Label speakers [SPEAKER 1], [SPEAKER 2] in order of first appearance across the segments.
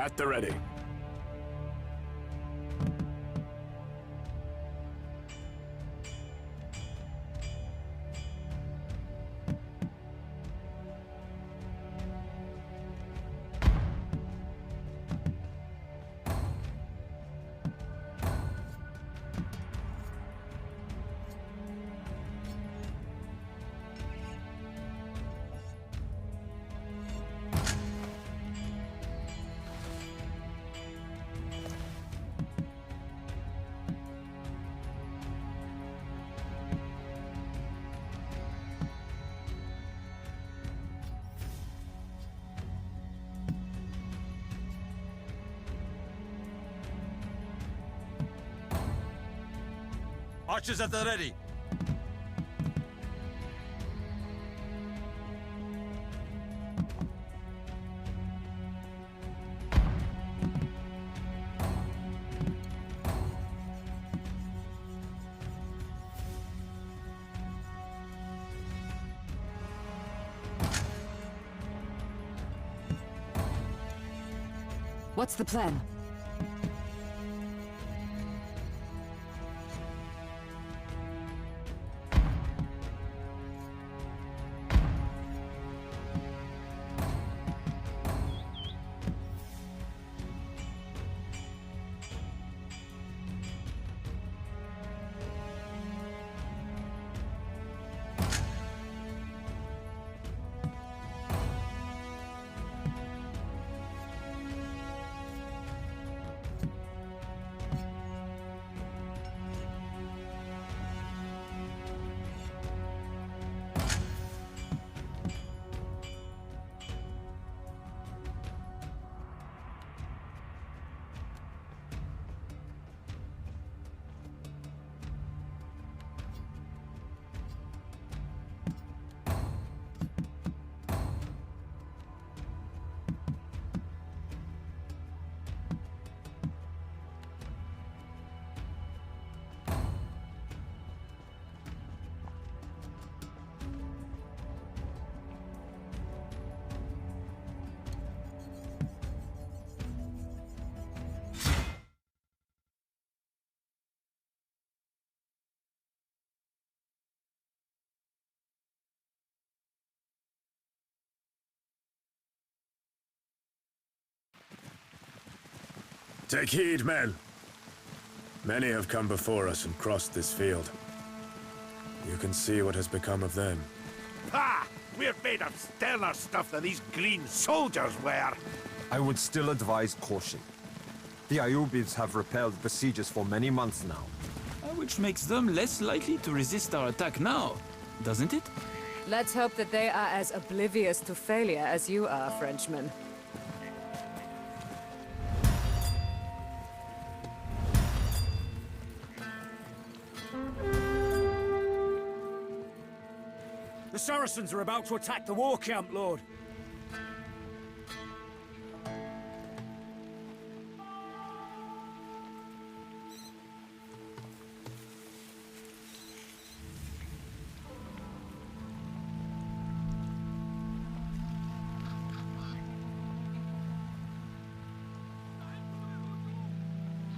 [SPEAKER 1] At the ready.
[SPEAKER 2] Archers at the ready.
[SPEAKER 3] What's the plan?
[SPEAKER 1] Take heed, men. Many have come before us and crossed this field. You can see what has become of them.
[SPEAKER 4] Ha! We're made of sterner stuff than these green soldiers were.
[SPEAKER 2] I would still advise caution. The Ayyubids have repelled besiegers for many months now.
[SPEAKER 5] Which makes them less likely to resist our attack now, doesn't it?
[SPEAKER 3] Let's hope that they are as oblivious to failure as you are, Frenchman.
[SPEAKER 6] The Saracens are about to attack the war camp, Lord.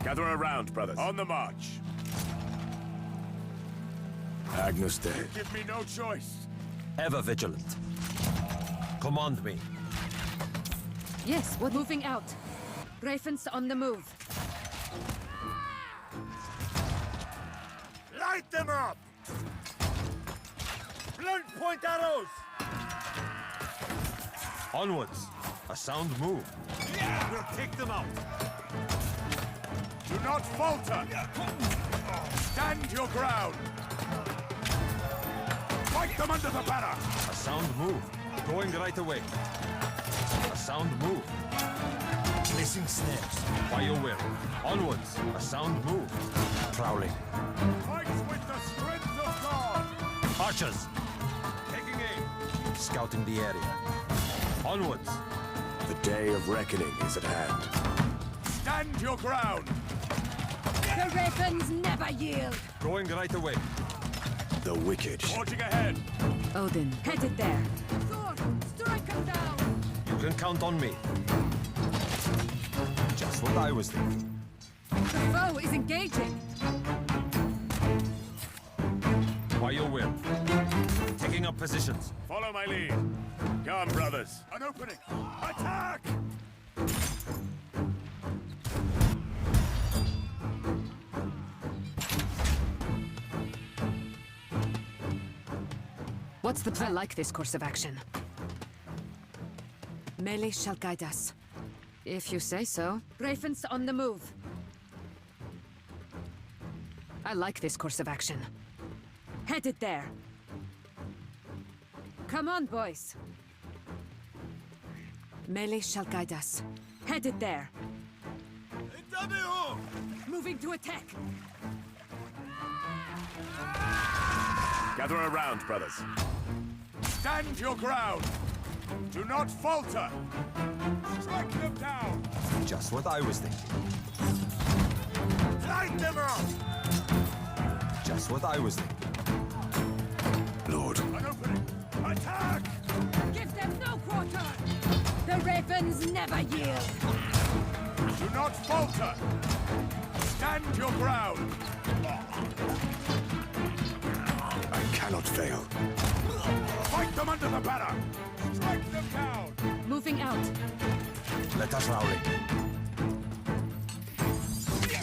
[SPEAKER 1] Gather around, brothers. On the march. Agnus Dei.
[SPEAKER 4] Give me no choice.
[SPEAKER 2] Ever vigilant. Command me.
[SPEAKER 3] Yes, we're moving out. Grafen's on the move.
[SPEAKER 4] Light them up! Blunt point arrows!
[SPEAKER 2] Onwards. A sound move.
[SPEAKER 4] We'll take them out. Do not falter! Stand your ground! Fight them under the banner!
[SPEAKER 2] A sound move. Going right away. A sound move. Placing snares. By your will. Onwards. A sound move. Prowling.
[SPEAKER 4] Fight with the strength of God!
[SPEAKER 2] Archers. Taking aim. Scouting the area. Onwards.
[SPEAKER 1] The day of reckoning is at hand.
[SPEAKER 4] Stand your ground!
[SPEAKER 3] The Ravens never yield!
[SPEAKER 2] Going right away.
[SPEAKER 1] The wicked.
[SPEAKER 4] Forging ahead!
[SPEAKER 3] Odin, headed there. Thor, strike him down!
[SPEAKER 2] You can count on me. what I was thinking.
[SPEAKER 3] The foe is engaging.
[SPEAKER 2] By your will. Taking up positions.
[SPEAKER 1] Follow my lead. Come, brothers.
[SPEAKER 4] An opening! Attack!
[SPEAKER 3] What's the plan? I like this course of action. Melee shall guide us. If you say so. Ravens on the move. I like this course of action. Headed there. Come on, boys. Melee shall guide us. Headed there. Moving to attack.
[SPEAKER 1] Gather around, brothers.
[SPEAKER 4] Stand your ground! Do not falter! Strike them down!
[SPEAKER 2] Just what I was thinking.
[SPEAKER 4] Light them up!
[SPEAKER 2] Just what I was thinking.
[SPEAKER 1] Lord.
[SPEAKER 4] An opening! Attack!
[SPEAKER 3] Give them no quarter! The ravens never yield!
[SPEAKER 4] Do not falter! Stand your ground!
[SPEAKER 1] I cannot fail.
[SPEAKER 4] Fight them under the banner! Strike them down!
[SPEAKER 3] Moving out.
[SPEAKER 2] Let us rally.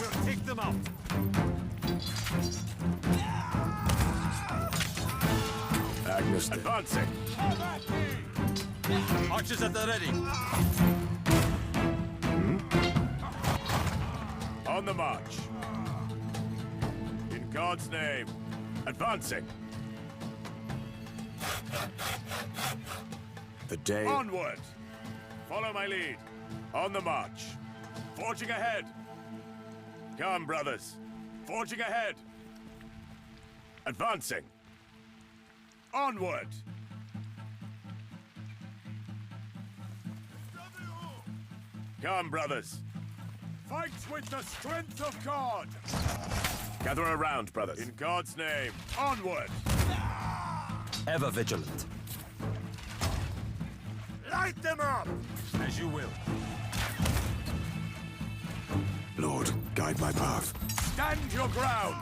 [SPEAKER 4] We'll take them out!
[SPEAKER 1] Agnes,
[SPEAKER 4] Advancing!
[SPEAKER 2] Archers at the ready.
[SPEAKER 1] on the march. In God's name, advancing. The day... Onward! Follow my lead. On the march. Forging ahead. Come, brothers. Forging ahead. Advancing. Onward! Come, brothers. Fight with the strength of God! Gather around, brothers. In God's name, onward!
[SPEAKER 2] Ever vigilant.
[SPEAKER 4] Light them up!
[SPEAKER 2] As you will.
[SPEAKER 1] Lord, guide my path.
[SPEAKER 4] Stand your ground!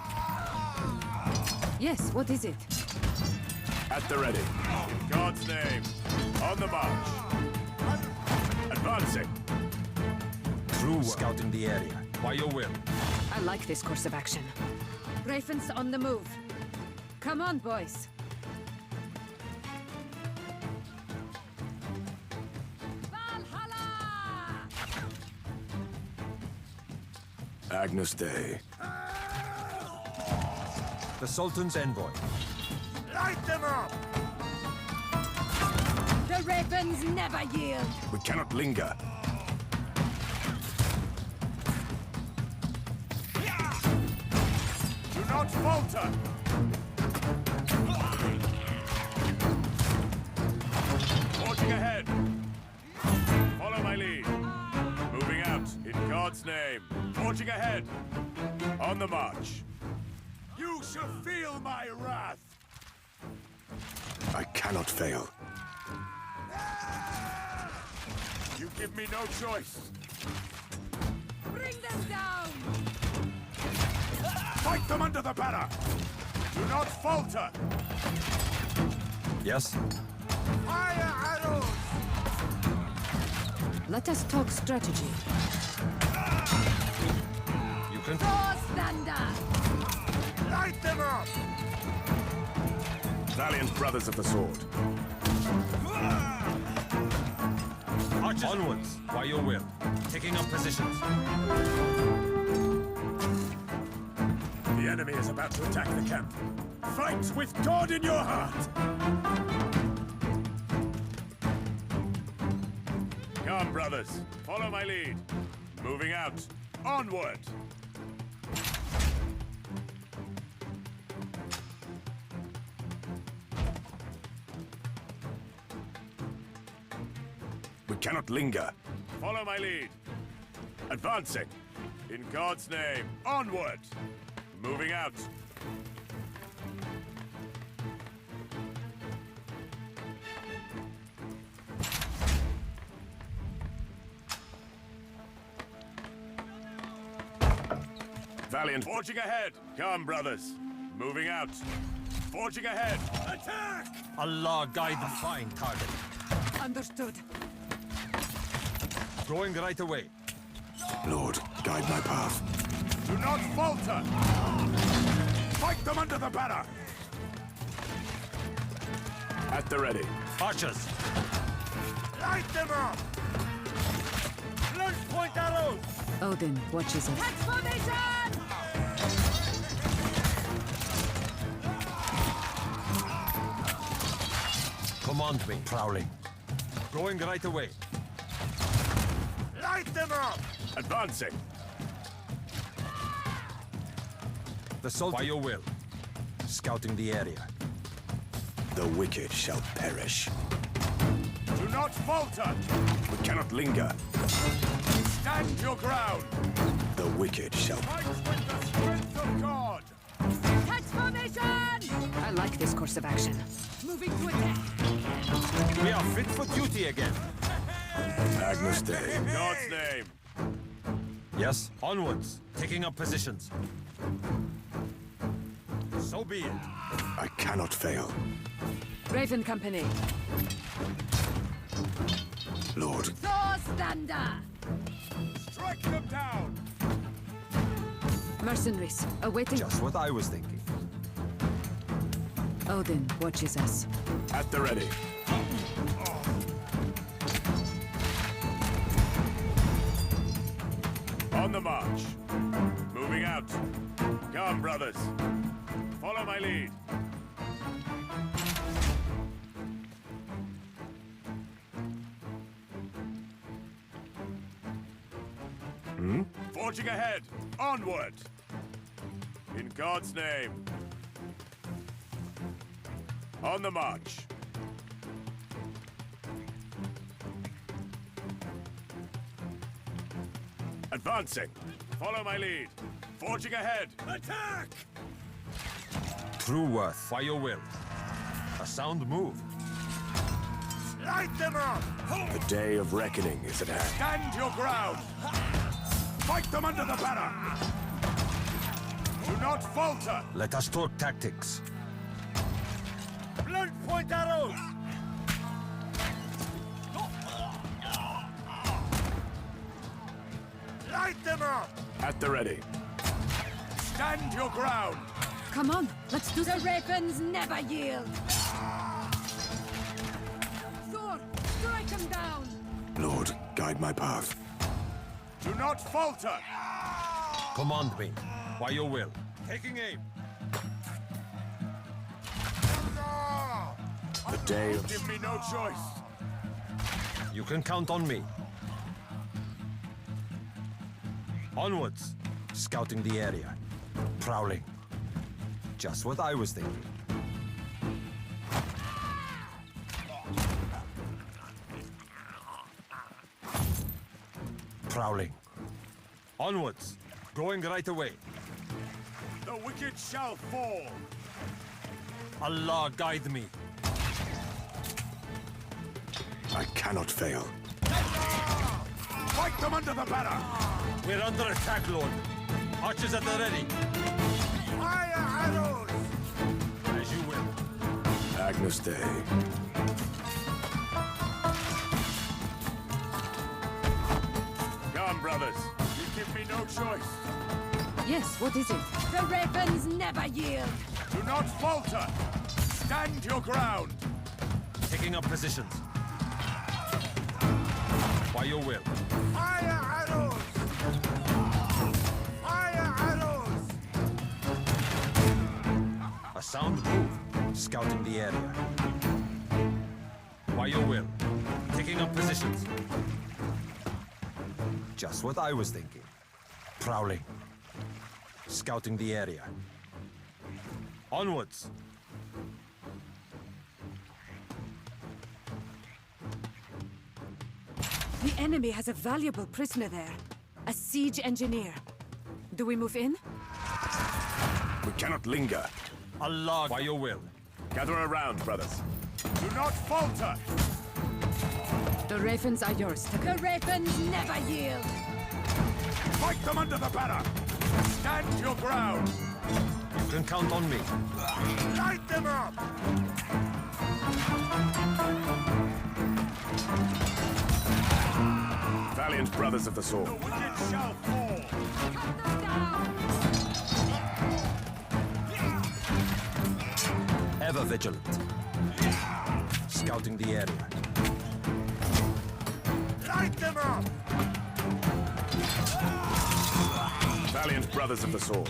[SPEAKER 3] Yes, what is it?
[SPEAKER 1] At the ready. In God's name, on the march. Advancing.
[SPEAKER 2] True work. Scouting the area. By your will.
[SPEAKER 3] I like this course of action. Ravens on the move. Come on, boys. Valhalla!
[SPEAKER 1] Agnus Dei.
[SPEAKER 2] The Sultan's envoy.
[SPEAKER 4] Light them up!
[SPEAKER 3] The ravens never yield.
[SPEAKER 1] We cannot linger.
[SPEAKER 4] Do not falter! Forging ahead! Follow my lead. Moving out, in God's name. Forging ahead! On the march. You shall feel my wrath!
[SPEAKER 1] I cannot fail.
[SPEAKER 4] You give me no choice.
[SPEAKER 3] Bring them down!
[SPEAKER 4] Fight them under the banner! Do not falter!
[SPEAKER 2] Yes?
[SPEAKER 4] Fire arrows!
[SPEAKER 3] Let us talk strategy.
[SPEAKER 2] You can...
[SPEAKER 3] Thor's thunder!
[SPEAKER 4] Light them up!
[SPEAKER 1] Valiant brothers of the sword.
[SPEAKER 2] Archers onwards. By your will. Taking up positions.
[SPEAKER 1] The enemy is about to attack the camp. Fight with God in your heart!
[SPEAKER 4] Come, brothers. Follow my lead. Moving out. Onward!
[SPEAKER 1] We cannot linger.
[SPEAKER 4] Follow my lead. Advancing. In God's name. Onward! Moving out.
[SPEAKER 1] Valiant.
[SPEAKER 4] Forging ahead. Come, brothers. Moving out. Forging ahead. Attack!
[SPEAKER 2] Allah guide the fine target.
[SPEAKER 3] Understood.
[SPEAKER 2] Going right away.
[SPEAKER 1] Lord, guide my path.
[SPEAKER 4] Do not falter! Fight them under the banner!
[SPEAKER 1] At the ready.
[SPEAKER 2] Archers,
[SPEAKER 4] Light them up! Launch point arrows!
[SPEAKER 3] Odin watches us.
[SPEAKER 4] Catch formation!
[SPEAKER 2] command me. Prowling. Going right away.
[SPEAKER 4] Light them up! Advancing.
[SPEAKER 2] The Sultan. By your will. Scouting the area.
[SPEAKER 1] The wicked shall perish.
[SPEAKER 4] Do not falter!
[SPEAKER 1] We cannot linger.
[SPEAKER 4] Stand your ground!
[SPEAKER 1] The wicked shall...
[SPEAKER 4] Fight with the strength of God!
[SPEAKER 3] Catch formation! I like this course of action. Moving to attack.
[SPEAKER 2] We are fit for duty again.
[SPEAKER 1] Agnus Dei.
[SPEAKER 4] In God's name!
[SPEAKER 2] Yes, onwards. Taking up positions. So be it.
[SPEAKER 1] I cannot fail.
[SPEAKER 3] Raven Company.
[SPEAKER 1] Lord,
[SPEAKER 3] Thorstander!
[SPEAKER 4] Strike them down!
[SPEAKER 3] Mercenaries, awaiting...
[SPEAKER 2] Just what I was thinking.
[SPEAKER 3] Odin watches us.
[SPEAKER 1] at the ready.
[SPEAKER 4] On the march. Moving out. Come, brothers. Follow my lead. Forging ahead. Onward. In God's name. On the march. Advancing. Follow my lead. Forging ahead. Attack!
[SPEAKER 2] True worth. By your will. A sound move.
[SPEAKER 4] Light them up!
[SPEAKER 1] The day of reckoning is at hand.
[SPEAKER 4] Stand your ground! Fight them under the banner! Do not falter!
[SPEAKER 2] Let us talk tactics.
[SPEAKER 4] Blunt point arrows! Light them up!
[SPEAKER 1] At the ready.
[SPEAKER 4] Stand your ground!
[SPEAKER 3] Come on, let's do the ravens never yield. Thor, strike him down.
[SPEAKER 1] Lord, guide my path.
[SPEAKER 4] Do not falter!
[SPEAKER 2] Command me. By your will. Taking aim.
[SPEAKER 1] The day of...
[SPEAKER 4] Give me no choice!
[SPEAKER 2] You can count on me. Onwards. Scouting the area. Prowling. Just what I was thinking. Prowling. Onwards. Going right away.
[SPEAKER 4] The wicked shall fall!
[SPEAKER 2] Allah guide me.
[SPEAKER 1] I cannot fail.
[SPEAKER 4] Fight them under the banner!
[SPEAKER 2] We're under attack, Lord. Archers at the ready.
[SPEAKER 4] Fire arrows!
[SPEAKER 2] As you will.
[SPEAKER 1] Agnus Dei.
[SPEAKER 4] Come, brothers. You give me no choice.
[SPEAKER 3] Yes, what is it? The ravens never yield.
[SPEAKER 4] Do not falter! Stand your ground!
[SPEAKER 2] Taking up positions. By your will.
[SPEAKER 4] Fire arrows! Fire arrows!
[SPEAKER 2] A sound move. Scouting the area. By your will. Taking up positions. Just what I was thinking. Prowling. Scouting the area. Onwards.
[SPEAKER 3] The enemy has a valuable prisoner there. A siege engineer. Do we move in?
[SPEAKER 1] We cannot linger.
[SPEAKER 2] Allah, by your will.
[SPEAKER 1] Gather around, brothers.
[SPEAKER 4] Do not falter!
[SPEAKER 3] The ravens are yours. The ravens never yield.
[SPEAKER 4] Fight them under the banner! Stand your ground!
[SPEAKER 2] You can count on me.
[SPEAKER 4] Light them up! Valiant brothers of the sword. The wicked shall fall!
[SPEAKER 3] Cut them down!
[SPEAKER 2] Ever vigilant. Scouting the area.
[SPEAKER 4] Light them up! Valiant brothers of the sword.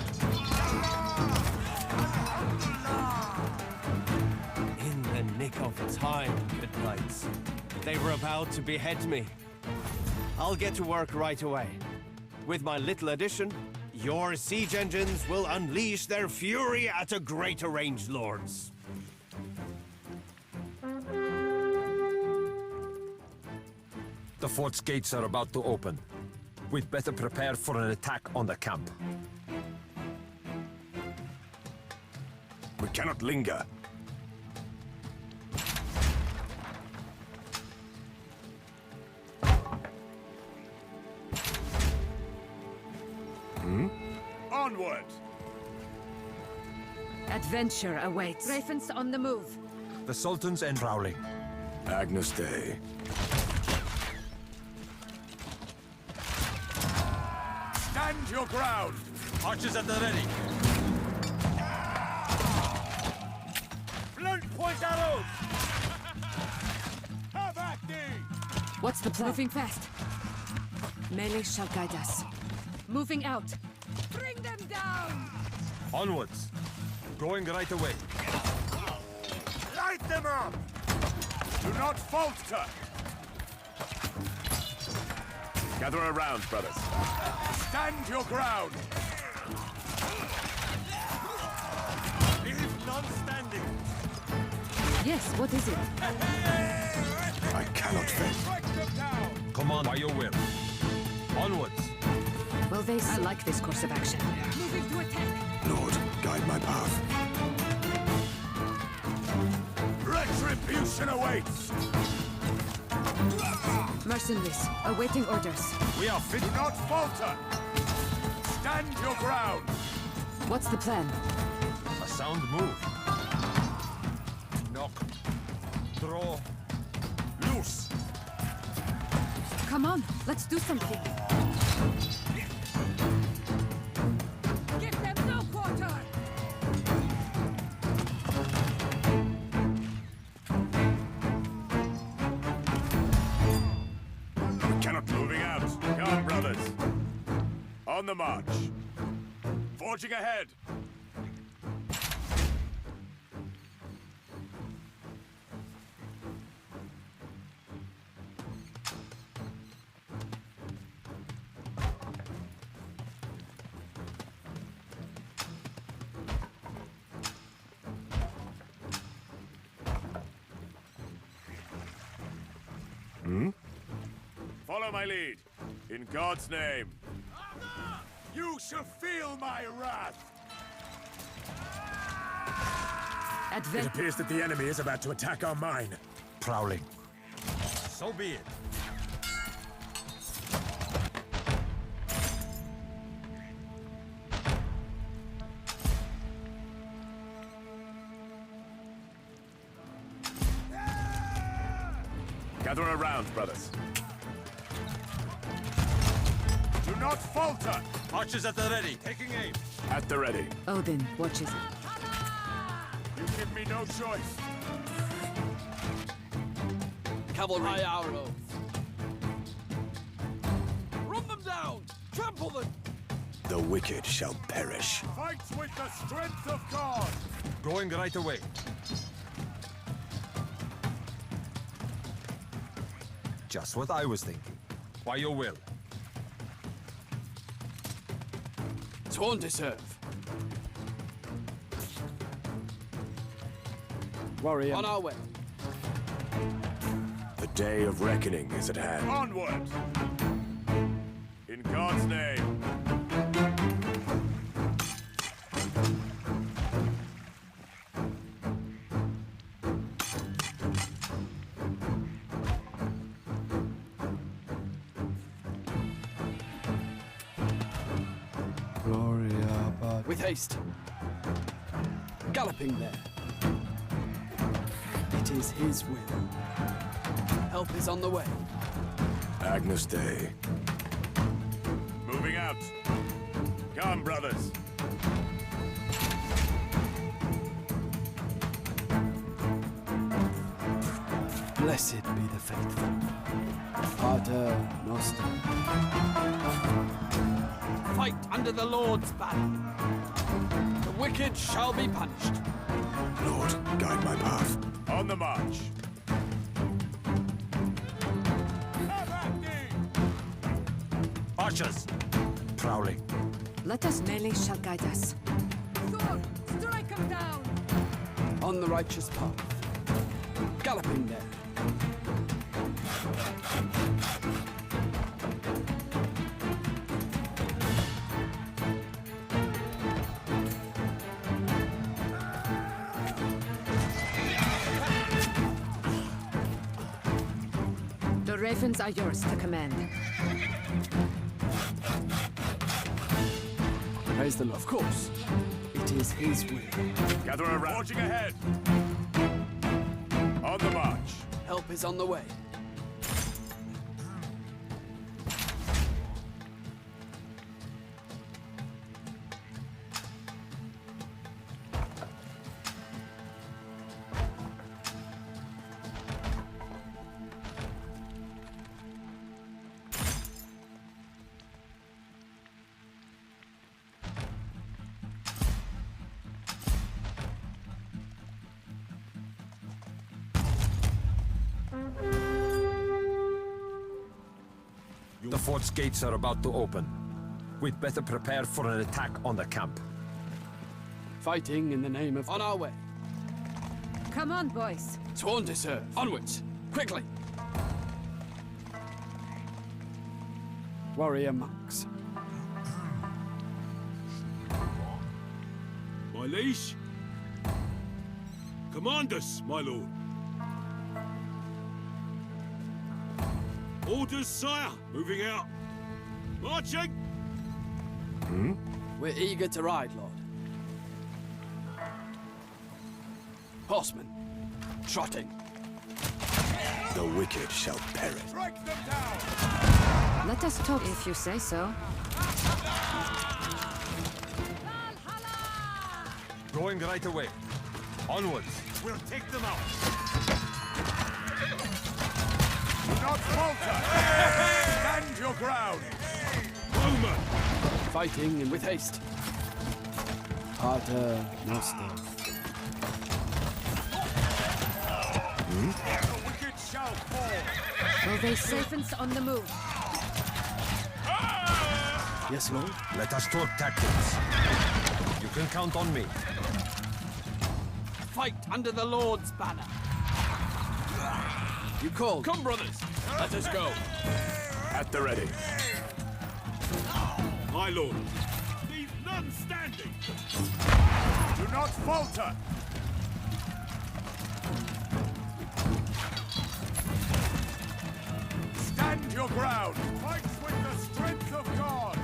[SPEAKER 7] In the nick of time, good knights. They were about to behead me. I'll get to work right away. With my little addition, your siege engines will unleash their fury at a greater range, lords.
[SPEAKER 2] The fort's gates are about to open. We'd better prepare for an attack on the camp.
[SPEAKER 4] We cannot linger. Onward!
[SPEAKER 3] Adventure awaits. Ravens on the move.
[SPEAKER 2] The Sultan's end prowling.
[SPEAKER 4] Agnus Dei. Stand your ground!
[SPEAKER 2] Archers at the ready.
[SPEAKER 4] Blunt point arrows! Have at thee!
[SPEAKER 3] What's the plan? Moving fast. Melee shall guide us. Moving out. Bring them down!
[SPEAKER 2] Onwards. Going right away.
[SPEAKER 4] Light them up! Do not falter! Gather around, brothers. Stand your ground! Leave none standing!
[SPEAKER 3] Yes, what is it?
[SPEAKER 4] I cannot fail. Strike them down!
[SPEAKER 2] Come on, by your will. Onwards.
[SPEAKER 3] Will they? I like this course of action. Moving to attack.
[SPEAKER 4] Lord, guide my path. Retribution awaits!
[SPEAKER 3] Mercenaries, awaiting orders.
[SPEAKER 2] We are fit.
[SPEAKER 4] Do not falter! Stand your ground!
[SPEAKER 3] What's the plan?
[SPEAKER 2] A sound move. Knock. Draw. Loose.
[SPEAKER 3] Come on, let's do something. Give them no quarter!
[SPEAKER 4] We cannot moving out. Come, brothers. On the march. Forging ahead. Follow my lead. In God's name. You shall feel my wrath! It appears that the enemy is about to attack our mine.
[SPEAKER 2] Prowling. So be it.
[SPEAKER 4] Gather around, brothers. Do not falter!
[SPEAKER 2] Archers at the ready. Taking aim.
[SPEAKER 4] At the ready.
[SPEAKER 3] Odin watches.
[SPEAKER 4] You give me no choice.
[SPEAKER 8] Cavalry arrows. Run them down! Trample them!
[SPEAKER 4] The wicked shall perish. Fight with the strength of God!
[SPEAKER 2] Going right away. Just what I was thinking. By your will.
[SPEAKER 8] Sworn to serve.
[SPEAKER 6] Warrior.
[SPEAKER 8] On our way.
[SPEAKER 4] The day of reckoning is at hand. Onward! In God's name.
[SPEAKER 7] Gloria, but
[SPEAKER 8] With haste. Galloping there. It is his will. Help is on the way.
[SPEAKER 1] Agnus Dei. Moving out. Come, brothers.
[SPEAKER 8] Blessed be the faithful. Pater Noster. Fight under the Lord's banner. The wicked shall be punished.
[SPEAKER 1] Lord, guide my path. On the march.
[SPEAKER 2] Archers! Prowling.
[SPEAKER 3] Let us melee shall guide us. Sword, strike him down!
[SPEAKER 8] On the righteous path. Galloping there.
[SPEAKER 3] The ravens are yours to command.
[SPEAKER 8] Praise the Lord. Of course. It is his will.
[SPEAKER 1] Gather around. Marching ahead. On the march.
[SPEAKER 8] Help is on the way.
[SPEAKER 2] The fort's gates are about to open. We'd better prepare for an attack on the camp.
[SPEAKER 8] Fighting in the name of... On our way.
[SPEAKER 3] Come on, boys.
[SPEAKER 8] Sworn to serve. Onwards. Quickly. Warrior monks.
[SPEAKER 6] My liege? Command us, my lord. Orders, sire. Moving out. Marching!
[SPEAKER 8] We're eager to ride, Lord. Horsemen. Trotting.
[SPEAKER 1] The wicked shall perish.
[SPEAKER 4] Strike them down!
[SPEAKER 3] Let us talk if you say so.
[SPEAKER 2] Going right away. Onwards.
[SPEAKER 1] We'll take them out. Do not falter! Stand your ground!
[SPEAKER 6] Bowman!
[SPEAKER 8] Fighting and with haste. Pater Noster.
[SPEAKER 1] The wicked shall fall!
[SPEAKER 3] Will they ravens on the move?
[SPEAKER 8] Yes, Lord?
[SPEAKER 2] Let us talk tactics. You can count on me.
[SPEAKER 8] Fight under the Lord's banner. You called. Come, brothers. Let us go.
[SPEAKER 1] At the ready.
[SPEAKER 6] My lord. Leave none standing.
[SPEAKER 1] Do not falter! Stand your ground! Fight with the strength of God!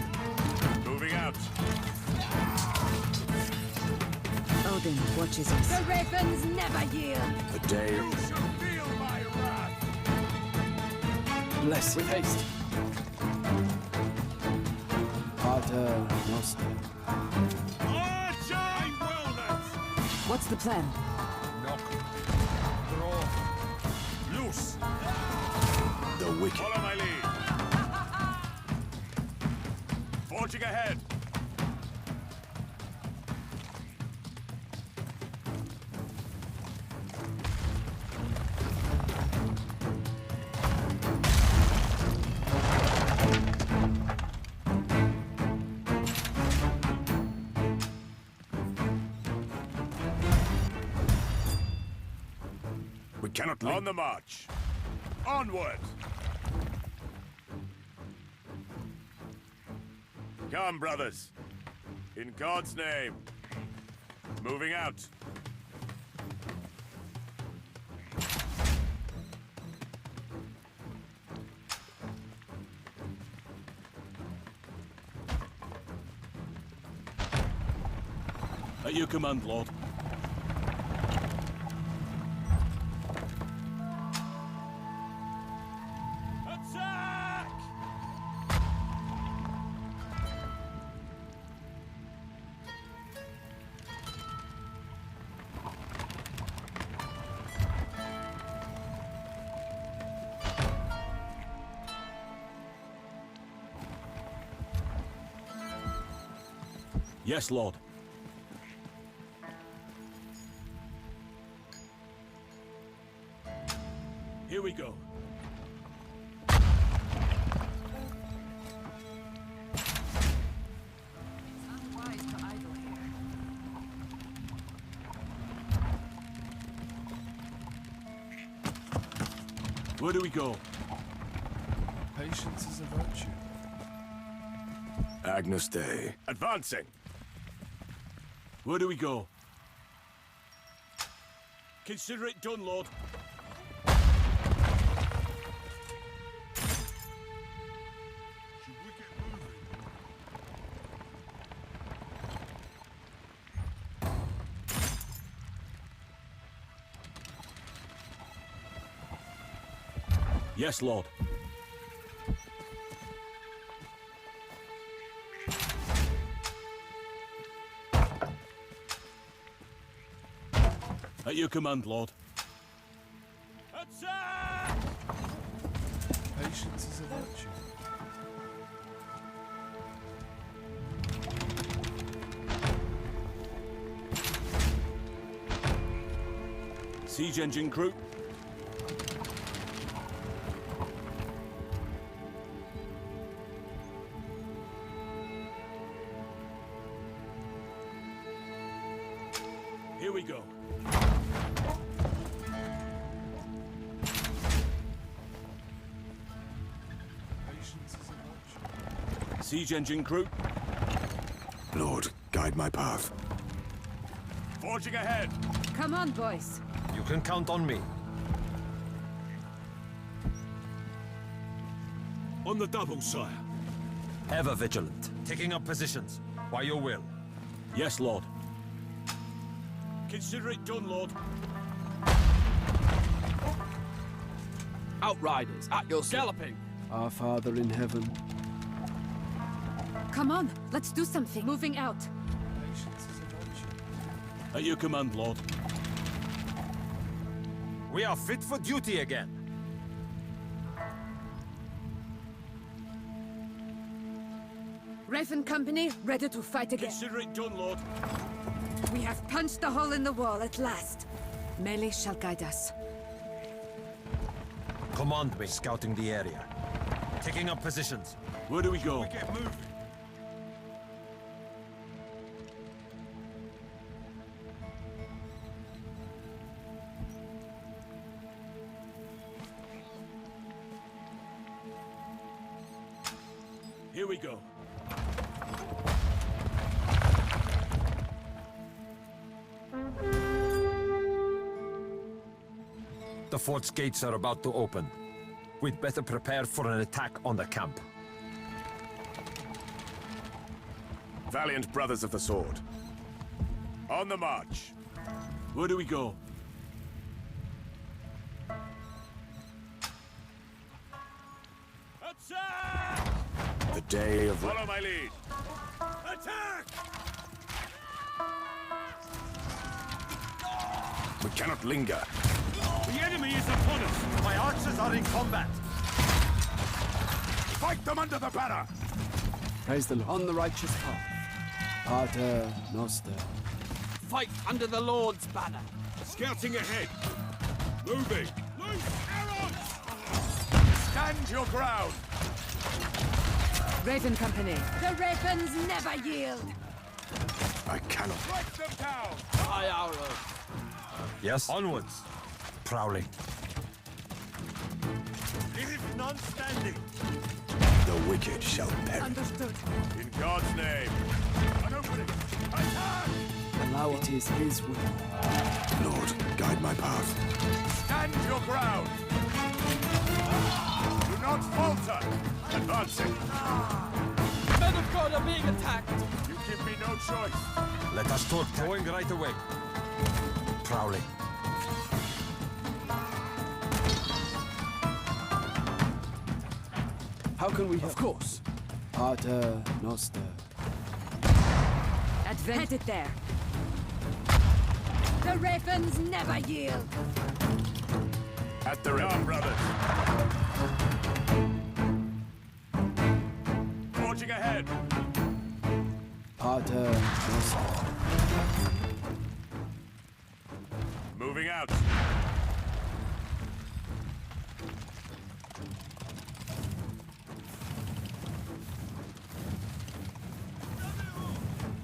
[SPEAKER 1] Moving out.
[SPEAKER 3] Odin watches us. The ravens never yield!
[SPEAKER 1] The day you shall feel my wrath!
[SPEAKER 8] Bless with haste. Pater Noster.
[SPEAKER 6] Archer! Well, lads.
[SPEAKER 3] What's the plan?
[SPEAKER 2] Knock. Draw. Loose.
[SPEAKER 1] The wicked.
[SPEAKER 4] Follow my lead. Forging ahead.
[SPEAKER 1] We cannot
[SPEAKER 4] On the march. Onward. Come, brothers. In God's name. Moving out.
[SPEAKER 2] At your command, Lord.
[SPEAKER 4] Attack!
[SPEAKER 2] Yes, Lord. Here we go.
[SPEAKER 3] Unwise to idle here.
[SPEAKER 2] Where do we go?
[SPEAKER 9] Patience is a virtue.
[SPEAKER 1] Agnus Dei.
[SPEAKER 4] Advancing!
[SPEAKER 2] Where do we go? Consider it done, Lord. Yes, Lord. At your command, Lord.
[SPEAKER 4] Attack!
[SPEAKER 9] Patience is a virtue.
[SPEAKER 2] Siege engine crew. Here we go.
[SPEAKER 9] Patience is a virtue.
[SPEAKER 2] Siege engine crew.
[SPEAKER 1] Lord, guide my path.
[SPEAKER 4] Forging ahead!
[SPEAKER 3] Come on, boys.
[SPEAKER 2] You can count on me.
[SPEAKER 4] On the double, sire.
[SPEAKER 2] Ever vigilant. Taking up positions. By your will. Yes, Lord. Consider it done, Lord.
[SPEAKER 8] Outriders, at your galloping.
[SPEAKER 6] Our Father in heaven.
[SPEAKER 3] Come on, let's do something. Moving out.
[SPEAKER 9] Patience is a virtue.
[SPEAKER 2] At your command, Lord. We are fit for duty again.
[SPEAKER 3] Raven Company, ready to fight again.
[SPEAKER 2] Consider it done, Lord.
[SPEAKER 3] We have punched a hole in the wall at last. Melee shall guide us.
[SPEAKER 2] Command me, scouting the area. Taking up positions. Where do we go?
[SPEAKER 4] We get moving.
[SPEAKER 2] Here we go. The fort's gates are about to open. We'd better prepare for an attack on the camp.
[SPEAKER 1] Valiant brothers of the sword.
[SPEAKER 4] On the march.
[SPEAKER 2] Where do we go?
[SPEAKER 4] Attack!
[SPEAKER 1] The day of...
[SPEAKER 4] Follow my lead. Attack!
[SPEAKER 1] We cannot linger.
[SPEAKER 4] The enemy is upon us.
[SPEAKER 2] My archers are in combat.
[SPEAKER 1] Fight them under the banner!
[SPEAKER 6] Praise the Lord. On the righteous path. Pater Noster.
[SPEAKER 8] Fight under the Lord's banner.
[SPEAKER 4] Scouting ahead. Moving. Loose arrows! Stand your ground.
[SPEAKER 3] Raven Company. The Ravens never yield.
[SPEAKER 1] I cannot.
[SPEAKER 4] Strike them down.
[SPEAKER 8] By arrows.
[SPEAKER 2] Yes? Onwards. Prowling.
[SPEAKER 4] Leave none standing.
[SPEAKER 1] The wicked shall perish.
[SPEAKER 3] Understood.
[SPEAKER 4] In God's name. An opening. Attack!
[SPEAKER 6] Allow it is His will.
[SPEAKER 1] Lord, guide my path.
[SPEAKER 4] Stand your ground. Do not falter. Advancing.
[SPEAKER 8] Men of God are being attacked.
[SPEAKER 4] You give me
[SPEAKER 1] no choice.
[SPEAKER 2] Let us talk. Going right away. Prowley.
[SPEAKER 6] How can we help? Of course. Pater Noster.
[SPEAKER 3] Advented there. The ravens never yield.
[SPEAKER 1] At the ready, brothers. Forging ahead.
[SPEAKER 6] Pater Noster.
[SPEAKER 1] Moving out.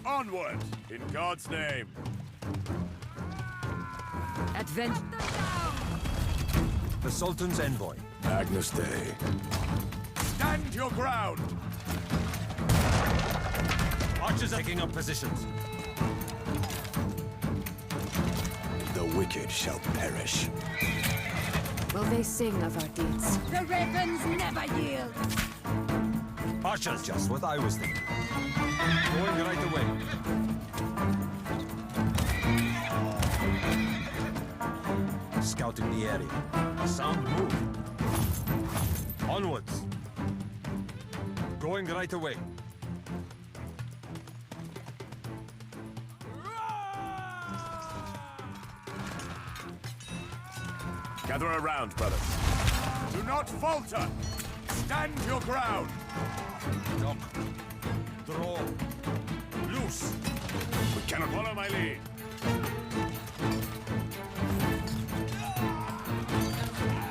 [SPEAKER 1] Onward, in God's name.
[SPEAKER 3] Advent.
[SPEAKER 2] The Sultan's envoy.
[SPEAKER 1] Agnus Dei. Stand your ground!
[SPEAKER 2] Archers are taking up positions.
[SPEAKER 1] The wicked shall perish.
[SPEAKER 3] Will they sing of our deeds? The ravens never yield.
[SPEAKER 2] Archers, just what I was thinking. Going right away. Scouting the area. A sound move. Onwards. Going right away.
[SPEAKER 1] Gather around, brothers. Do not falter! Stand your ground!
[SPEAKER 2] Dock. Draw. Loose.
[SPEAKER 1] We cannot follow my lead.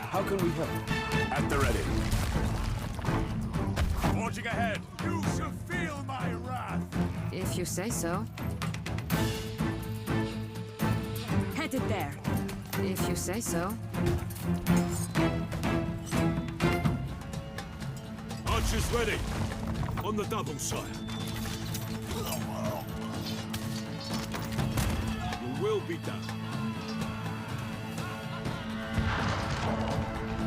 [SPEAKER 6] How can we help?
[SPEAKER 1] At the ready. Forging ahead. You shall feel my wrath.
[SPEAKER 3] If you say so. Headed there. If you say so.
[SPEAKER 1] Archers ready. On the double, sire. Your will be done.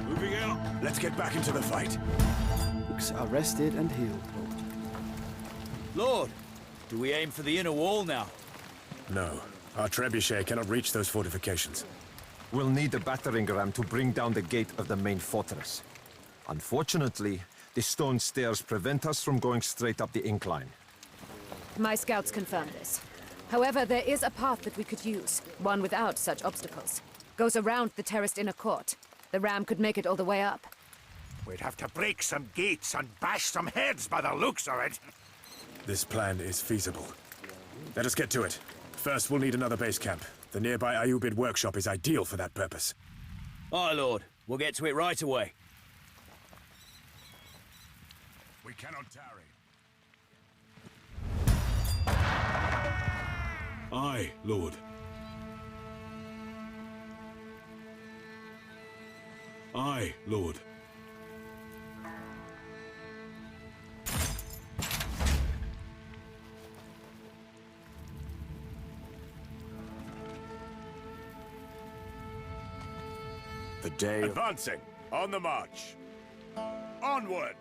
[SPEAKER 1] Moving out. Let's get back into the fight.
[SPEAKER 6] Looks are rested and healed, Lord.
[SPEAKER 10] Lord, do we aim for the inner wall now?
[SPEAKER 1] No. Our trebuchet cannot reach those fortifications.
[SPEAKER 2] We'll need a battering ram to bring down the gate of the main fortress. Unfortunately, the stone stairs prevent us from going straight up the incline.
[SPEAKER 3] My scouts confirm this. However, there is a path that we could use, one without such obstacles. Goes around the terraced inner court. The ram could make it all the way up.
[SPEAKER 11] We'd have to break some gates and bash some heads by the looks of it.
[SPEAKER 1] This plan is feasible. Let us get to it. First, we'll need another base camp. The nearby Ayubid workshop is ideal for that purpose.
[SPEAKER 10] Aye, Lord. We'll get to it right away.
[SPEAKER 1] We cannot tarry.
[SPEAKER 11] Aye, Lord. Aye, Lord.
[SPEAKER 1] The day advancing on the march. Onward.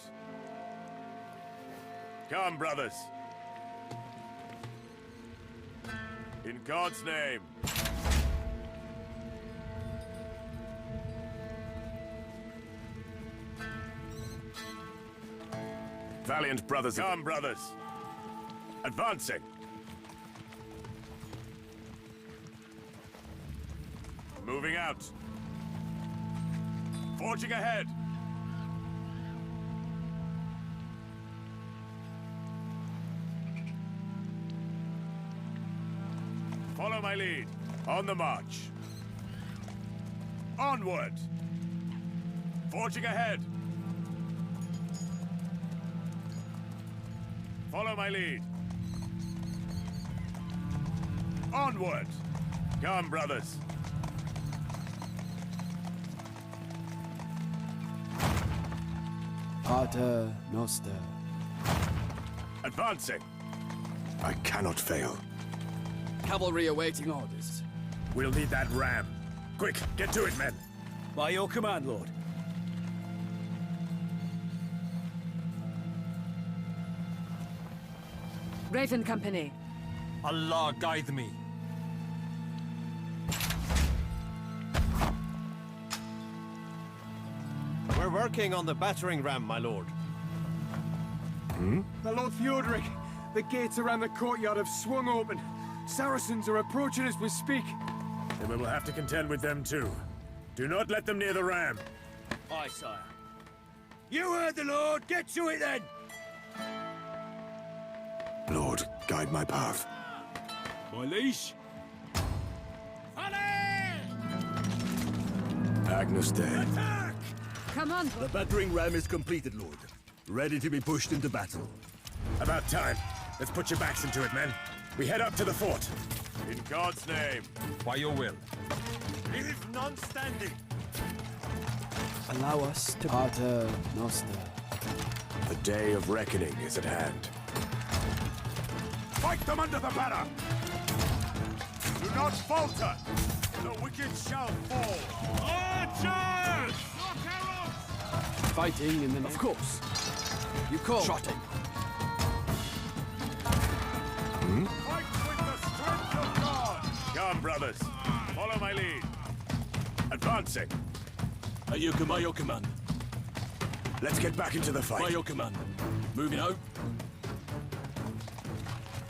[SPEAKER 1] Come, brothers. In God's name. Valiant brothers. Come, brothers. Advancing. Moving out. Forging ahead. Follow my lead. On the march. Onward. Forging ahead. Follow my lead. Onward. Come, brothers.
[SPEAKER 6] Pater Noster.
[SPEAKER 1] Advancing. I cannot fail.
[SPEAKER 8] Cavalry awaiting orders.
[SPEAKER 1] We'll need that ram. Quick, get to it, men.
[SPEAKER 10] By your command, Lord.
[SPEAKER 3] Raven Company,
[SPEAKER 2] Allah guide me.
[SPEAKER 7] We're working on the battering ram, my lord.
[SPEAKER 6] My Lord Theodoric, the gates around the courtyard have swung open. Saracens are approaching as we speak.
[SPEAKER 1] Then we will have to contend with them too. Do not let them near the ram.
[SPEAKER 10] Aye, sire. You heard the Lord! Get to it then!
[SPEAKER 1] Lord, guide my path.
[SPEAKER 10] My liege?
[SPEAKER 1] Agnus Dei.
[SPEAKER 3] Come on.
[SPEAKER 12] The battering ram is completed, Lord. Ready to be pushed into battle.
[SPEAKER 1] About time. Let's put your backs into it, men. We head up to the fort.
[SPEAKER 4] In God's name.
[SPEAKER 2] By your will.
[SPEAKER 4] Leave none standing.
[SPEAKER 6] Allow us to Pater Noster.
[SPEAKER 1] The day of reckoning is at hand.
[SPEAKER 4] Fight them under the banner! Do not falter! The wicked shall fall! Archers! Knock arrows!
[SPEAKER 6] Fighting in the name. Of course. You call.
[SPEAKER 8] Shot him.
[SPEAKER 4] Fight with the strength of God!
[SPEAKER 1] Come, brothers. Follow my lead. Advancing.
[SPEAKER 12] At your command.
[SPEAKER 1] Let's get back into the
[SPEAKER 12] By
[SPEAKER 1] fight.
[SPEAKER 12] your command. Moving out.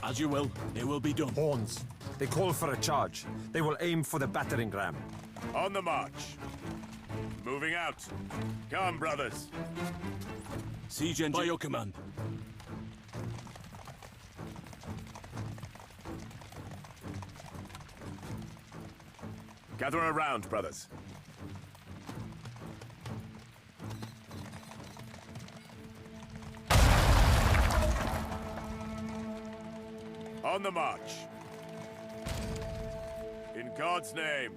[SPEAKER 12] As you will, it will be done.
[SPEAKER 2] Horns. They call for a charge. They will aim for the battering ram.
[SPEAKER 1] On the march. Moving out. Come, brothers.
[SPEAKER 12] Siege engine. By your command.
[SPEAKER 1] Gather around, brothers. On the march. In God's name.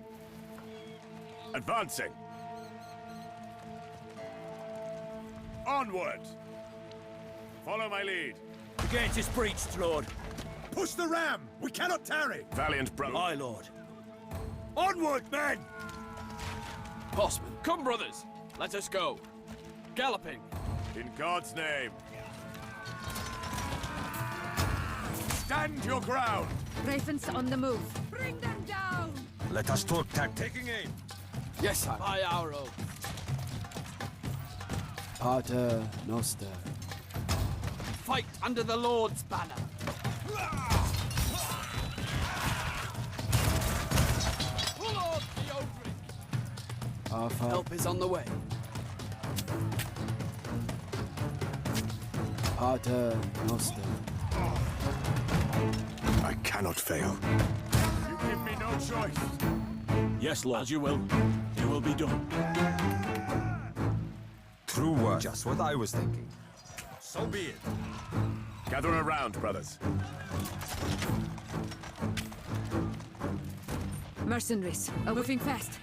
[SPEAKER 1] Advancing. Onward. Follow my lead.
[SPEAKER 10] The gate is breached, Lord.
[SPEAKER 1] Push the ram! We cannot tarry! Valiant brother.
[SPEAKER 10] Aye, Lord.
[SPEAKER 12] Onward, men!
[SPEAKER 8] Horsemen, come, brothers. Let us go. Galloping.
[SPEAKER 1] In God's name. Stand your ground!
[SPEAKER 3] Ravens on the move. Bring them down!
[SPEAKER 2] Let us talk tactics. Taking aim.
[SPEAKER 6] Yes, sire.
[SPEAKER 8] By our oath.
[SPEAKER 6] Pater Noster.
[SPEAKER 8] Fight under the Lord's banner. Pull off the Odric.
[SPEAKER 6] Our Father.
[SPEAKER 8] Help is on the way.
[SPEAKER 6] Pater Noster.
[SPEAKER 1] I cannot fail.
[SPEAKER 4] You give me no choice.
[SPEAKER 12] Yes, Lord. As you will, it will be done.
[SPEAKER 2] True word. Just what I was thinking.
[SPEAKER 1] So be it. Gather around, brothers.
[SPEAKER 3] Mercenaries, moving fast.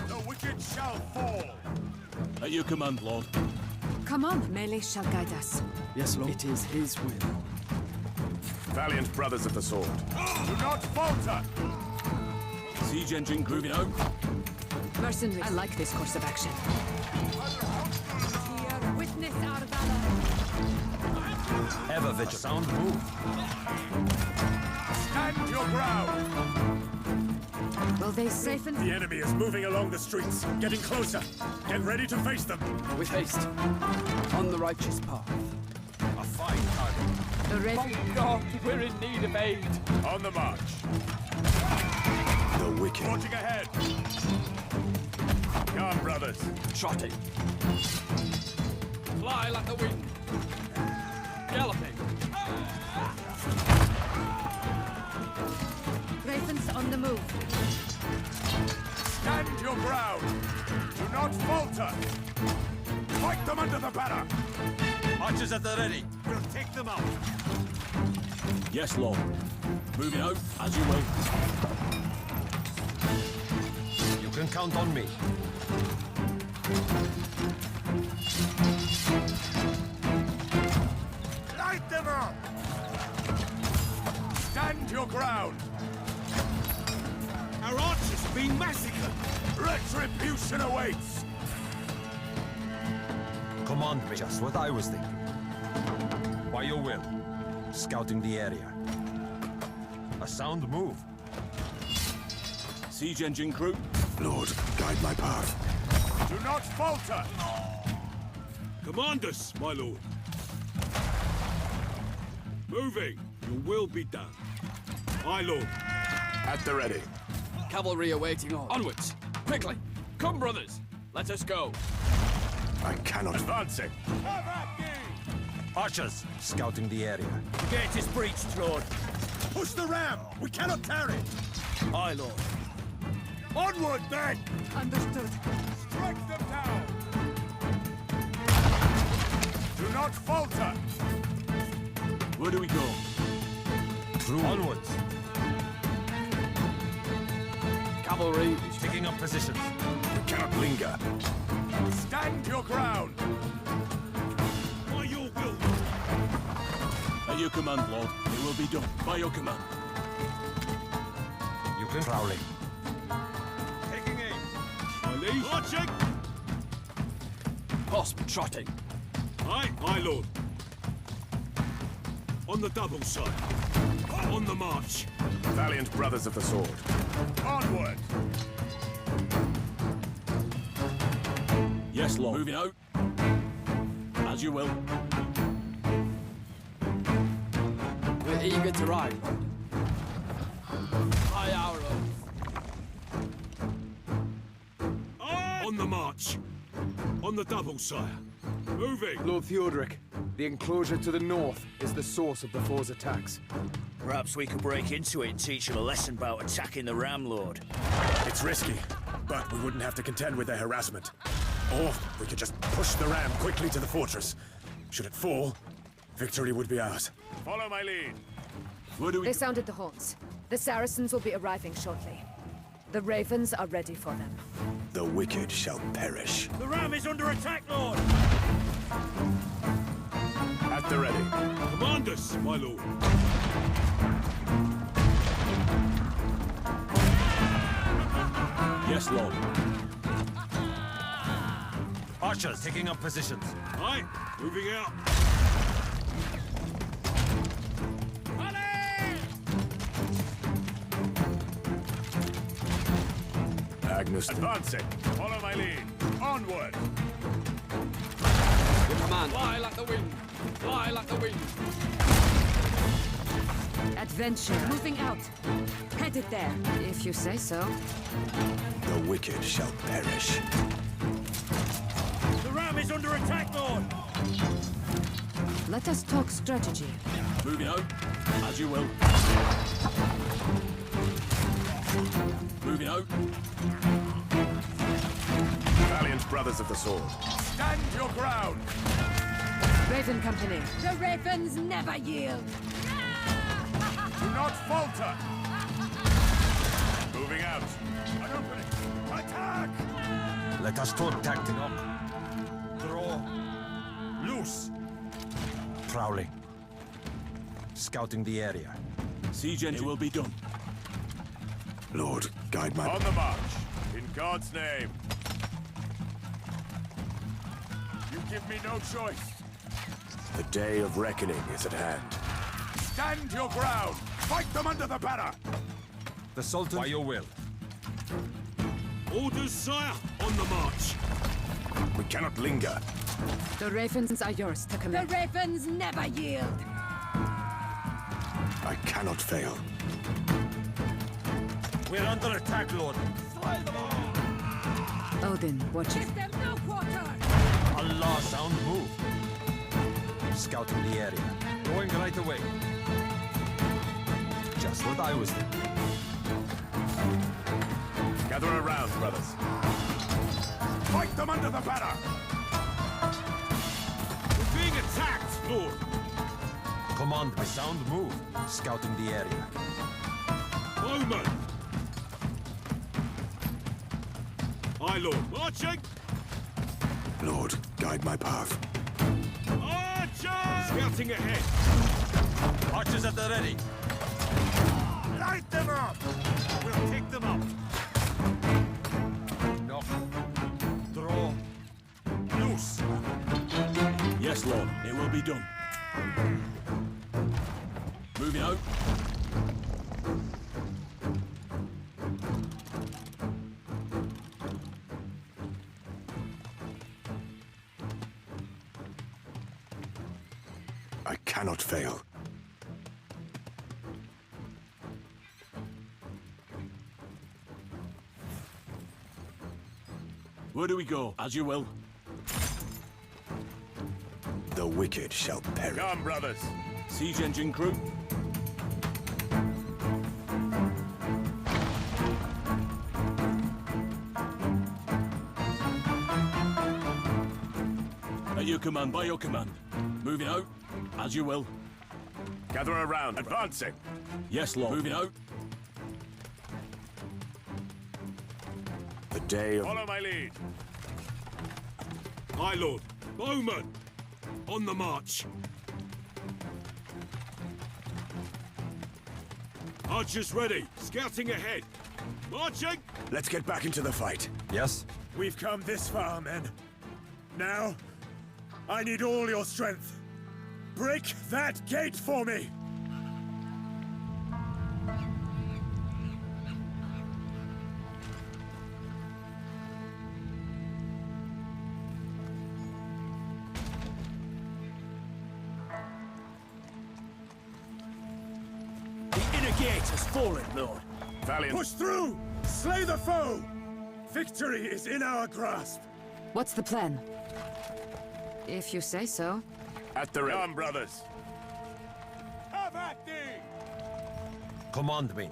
[SPEAKER 4] The wicked shall fall.
[SPEAKER 12] At your command, Lord.
[SPEAKER 3] Come on, melee shall guide us.
[SPEAKER 6] Yes, Lord. It is his will.
[SPEAKER 1] Valiant brothers of the sword.
[SPEAKER 4] Do not falter.
[SPEAKER 12] Siege engine moving out.
[SPEAKER 3] Mercenaries, I like this course of action. Here, witness our valor.
[SPEAKER 2] Ever vigilant. Sound move.
[SPEAKER 4] Stand your ground.
[SPEAKER 3] Will they safe and...
[SPEAKER 1] The enemy is moving along the streets, getting closer. Get ready to face them.
[SPEAKER 6] With haste. On the righteous path.
[SPEAKER 2] A fine target.
[SPEAKER 3] The Raven...
[SPEAKER 8] Thank God, we're in need of aid.
[SPEAKER 1] On the march. The wicked.
[SPEAKER 4] Forging ahead.
[SPEAKER 1] Come, brothers.
[SPEAKER 8] Shot him. Fly like the wind. Galloping.
[SPEAKER 3] Ravens on the move.
[SPEAKER 4] Stand your ground. Do not falter. Fight them under the banner.
[SPEAKER 2] Archers at the ready.
[SPEAKER 4] We'll take them out.
[SPEAKER 12] Yes, Lord. Moving out, as you will.
[SPEAKER 2] You can count on me.
[SPEAKER 4] Light them up. Stand your ground. Our archers are being massacred. Retribution awaits.
[SPEAKER 2] Command me. Just what I was thinking. By your will. Scouting the area. A sound move.
[SPEAKER 12] Siege engine crew.
[SPEAKER 1] Lord, guide my path.
[SPEAKER 4] Do not falter!
[SPEAKER 12] Command us, my lord. Moving. Your will be done. Aye, lord.
[SPEAKER 1] At the ready.
[SPEAKER 8] Cavalry awaiting orders. Onwards! Quickly! Come, brothers! Let us go!
[SPEAKER 1] I cannot.
[SPEAKER 4] Advancing!
[SPEAKER 2] Archers, scouting the area.
[SPEAKER 10] Gate is breached, Lord.
[SPEAKER 11] Push the ram! We cannot tarry!
[SPEAKER 10] Aye, Lord.
[SPEAKER 11] Onward, then!
[SPEAKER 3] Understood.
[SPEAKER 4] Strike them down! Do not falter!
[SPEAKER 12] Where do we go?
[SPEAKER 2] Through. Onwards.
[SPEAKER 8] Cavalry
[SPEAKER 2] Taking up positions.
[SPEAKER 1] We cannot linger.
[SPEAKER 4] Stand your ground!
[SPEAKER 12] By your will. At your command, lord. It will be done. By your command.
[SPEAKER 2] You can prowling. Taking aim.
[SPEAKER 12] My liege. Marching!
[SPEAKER 8] horsemen trotting.
[SPEAKER 12] Aye, aye, lord. On the double side. On the march.
[SPEAKER 1] Valiant brothers of the sword.
[SPEAKER 4] Onward!
[SPEAKER 12] Yes, lord. Moving out. As you will.
[SPEAKER 8] We're eager to ride. By our oath.
[SPEAKER 12] On the march. On the double, sire. Moving.
[SPEAKER 6] Lord Theodoric, the enclosure to the north is the source of the foe's attacks.
[SPEAKER 10] Perhaps we could break into it and teach them a lesson about attacking the Ram Lord.
[SPEAKER 1] It's risky, but we wouldn't have to contend with their harassment. Or we could just push the ram quickly to the fortress. Should it fall, victory would be ours.
[SPEAKER 4] Follow my lead.
[SPEAKER 12] Where do we...
[SPEAKER 3] They sounded the horns. The Saracens will be arriving shortly. The Ravens are ready for them.
[SPEAKER 1] The wicked shall perish.
[SPEAKER 10] The Ram is under attack, Lord!
[SPEAKER 1] At the ready.
[SPEAKER 12] Command us, my lord. Yes, lord.
[SPEAKER 2] Archers taking up positions.
[SPEAKER 12] Aye, moving out.
[SPEAKER 1] Magnus.
[SPEAKER 4] Advancing. Follow my lead. Onward.
[SPEAKER 8] The command. Fly like the wind. Fly like the wind.
[SPEAKER 3] Adventure. Moving out. Headed there. If you say so.
[SPEAKER 1] The wicked shall perish.
[SPEAKER 10] The Ram is under attack, Lord!
[SPEAKER 3] Let us talk strategy.
[SPEAKER 12] Moving out. As you will. Moving out.
[SPEAKER 1] Valiant brothers of the sword.
[SPEAKER 4] Stand your ground.
[SPEAKER 3] Raven Company. The Ravens never yield.
[SPEAKER 4] Do not falter. Moving out. An opening. Attack!
[SPEAKER 2] Let us talk tactic. Draw. Loose. Prowling. Scouting the area.
[SPEAKER 12] Siege engine will be done.
[SPEAKER 1] Lord, guide my...
[SPEAKER 4] On the march. In God's name. You give me no choice.
[SPEAKER 1] The day of reckoning is at hand.
[SPEAKER 4] Stand your ground. Fight them under the banner.
[SPEAKER 2] The Sultan... By your will.
[SPEAKER 12] Orders, sire, on the march.
[SPEAKER 1] We cannot linger.
[SPEAKER 3] The Ravens are yours to command.
[SPEAKER 13] The Ravens never yield.
[SPEAKER 1] I cannot fail.
[SPEAKER 2] We're under attack, Lord.
[SPEAKER 10] Slay them all!
[SPEAKER 3] Odin, watching.
[SPEAKER 13] Give them no quarter.
[SPEAKER 2] Allah, sound move. Scouting the area. Going right away. Just what I was thinking.
[SPEAKER 4] Gather around, brothers. Fight them under the banner.
[SPEAKER 12] We're being attacked, lord.
[SPEAKER 2] Command a sound move. Scouting the area.
[SPEAKER 12] Bowman. Aye, lord. Marching.
[SPEAKER 1] Lord, guide my path.
[SPEAKER 12] Archers! Scouting ahead.
[SPEAKER 2] Archers at the ready.
[SPEAKER 11] Light them up! We'll take them out.
[SPEAKER 2] Knock. Draw. Loose.
[SPEAKER 12] Yes, lord. It will be done. Moving out.
[SPEAKER 1] I cannot fail.
[SPEAKER 12] Where do we go? As you will.
[SPEAKER 1] The wicked shall perish.
[SPEAKER 4] Come, brothers.
[SPEAKER 12] Siege engine crew. At your command, by your command. Moving out. As you will.
[SPEAKER 4] Gather around. Advancing.
[SPEAKER 12] Yes, Lord. Moving out.
[SPEAKER 1] The day of...
[SPEAKER 4] Follow my lead.
[SPEAKER 10] My lord. Bowman! On the march. Archers ready. Scouting ahead. Marching!
[SPEAKER 1] Let's get back into the fight.
[SPEAKER 2] Yes?
[SPEAKER 1] We've come this far, men. Now, I need all your strength. Break that gate for me!
[SPEAKER 10] The inner gate has fallen, Lord.
[SPEAKER 4] Valiant.
[SPEAKER 1] Push through! Slay the foe! Victory is in our grasp!
[SPEAKER 3] What's the plan? If you say so.
[SPEAKER 4] At the ready. Come, brothers.
[SPEAKER 10] Have at thee!
[SPEAKER 2] Command me.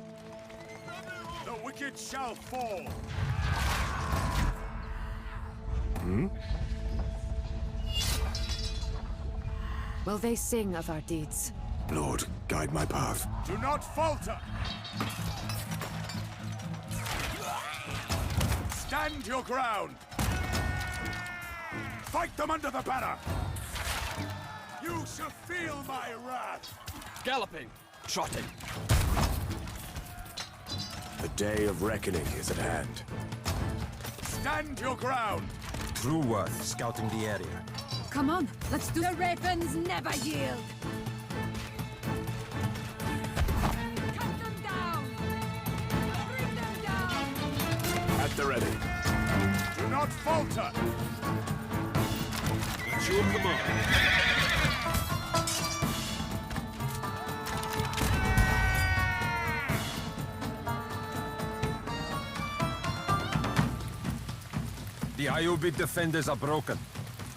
[SPEAKER 4] The wicked shall fall.
[SPEAKER 3] Will they sing of our deeds?
[SPEAKER 1] Lord, guide my path.
[SPEAKER 4] Do not falter. Stand your ground. Fight them under the banner. You shall feel my wrath.
[SPEAKER 8] Galloping, trotting.
[SPEAKER 1] The day of reckoning is at hand.
[SPEAKER 4] Stand your ground.
[SPEAKER 2] Trueworth scouting the area.
[SPEAKER 3] Come on, let's do
[SPEAKER 13] The ravens never yield. Cut them down. Bring them down.
[SPEAKER 4] At the ready. Do not falter.
[SPEAKER 10] At your command.
[SPEAKER 2] The Iobic defenders are broken.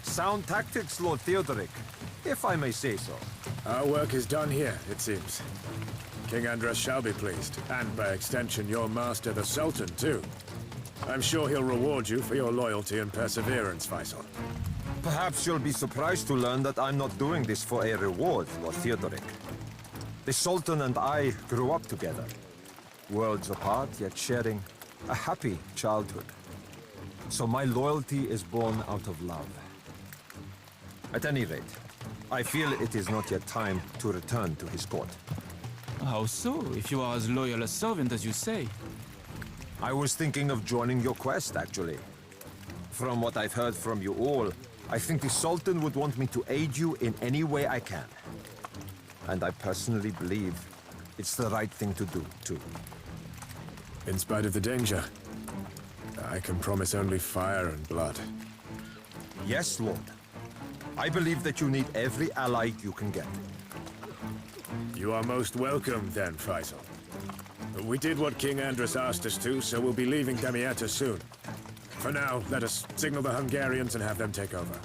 [SPEAKER 2] Sound tactics, Lord Theodoric, if I may say so.
[SPEAKER 1] Our work is done here, it seems. King Andros shall be pleased, and by extension your master the Sultan too. I'm sure he'll reward you for your loyalty and perseverance, Faisal.
[SPEAKER 2] Perhaps you'll be surprised to learn that I'm not doing this for a reward, Lord Theodoric. The Sultan and I grew up together. Worlds apart, yet sharing a happy childhood. So my loyalty is born out of love. At any rate, I feel it is not yet time to return to his court.
[SPEAKER 5] How so, if you are as loyal a servant as you say?
[SPEAKER 2] I was thinking of joining your quest, actually. From what I've heard from you all, I think the Sultan would want me to aid you in any way I can. And I personally believe it's the right thing to do, too.
[SPEAKER 1] In spite of the danger, I can promise only fire and blood.
[SPEAKER 2] Yes, Lord. I believe that you need every ally you can get.
[SPEAKER 1] You are most welcome, then, Faisal. We did what King Andros asked us to, so we'll be leaving Damietta soon. For now, let us signal the Hungarians and have them take over.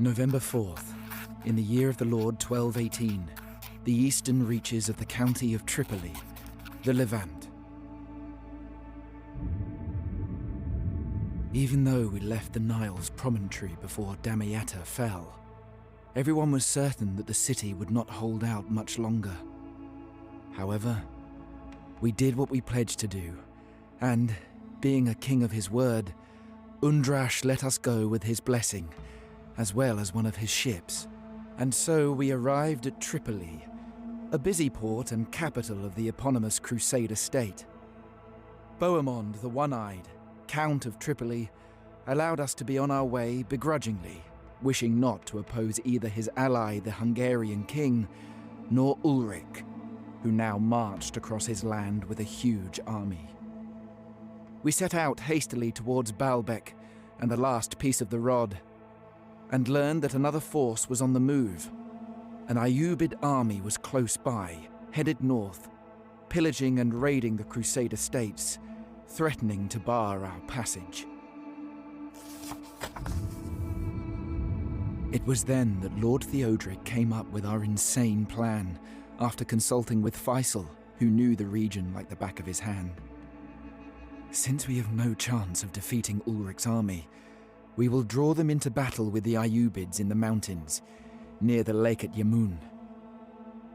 [SPEAKER 14] November 4th, in the year of the Lord 1218, the eastern reaches of the county of Tripoli, the Levant. Even though we left the Nile's promontory before Damietta fell, everyone was certain that the city would not hold out much longer. However, we did what we pledged to do, and, being a king of his word, Undrash let us go with his blessing, as well as one of his ships. And so we arrived at Tripoli, a busy port and capital of the eponymous Crusader state. Bohemond the One-Eyed, Count of Tripoli, allowed us to be on our way begrudgingly, wishing not to oppose either his ally, the Hungarian king, nor Ulrich, who now marched across his land with a huge army. We set out hastily towards Baalbek and the last piece of the rod, and learned that another force was on the move. An Ayyubid army was close by, headed north, pillaging and raiding the Crusader states, threatening to bar our passage. It was then that Lord Theodoric came up with our insane plan, after consulting with Faisal, who knew the region like the back of his hand. Since we have no chance of defeating Ulrich's army, we will draw them into battle with the Ayyubids in the mountains, near the lake at Yamun.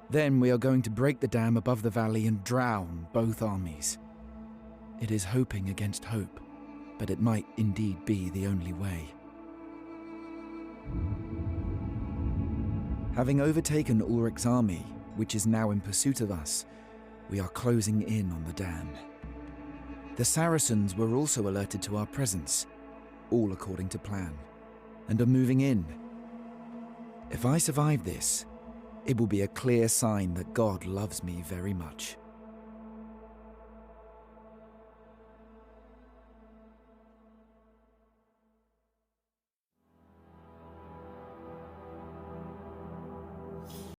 [SPEAKER 14] Then we are going to break the dam above the valley and drown both armies. It is hoping against hope, but it might indeed be the only way. Having overtaken Ulrich's army, which is now in pursuit of us, we are closing in on the dam. The Saracens were also alerted to our presence, all according to plan, and are moving in. If I survive this, it will be a clear sign that God loves me very much.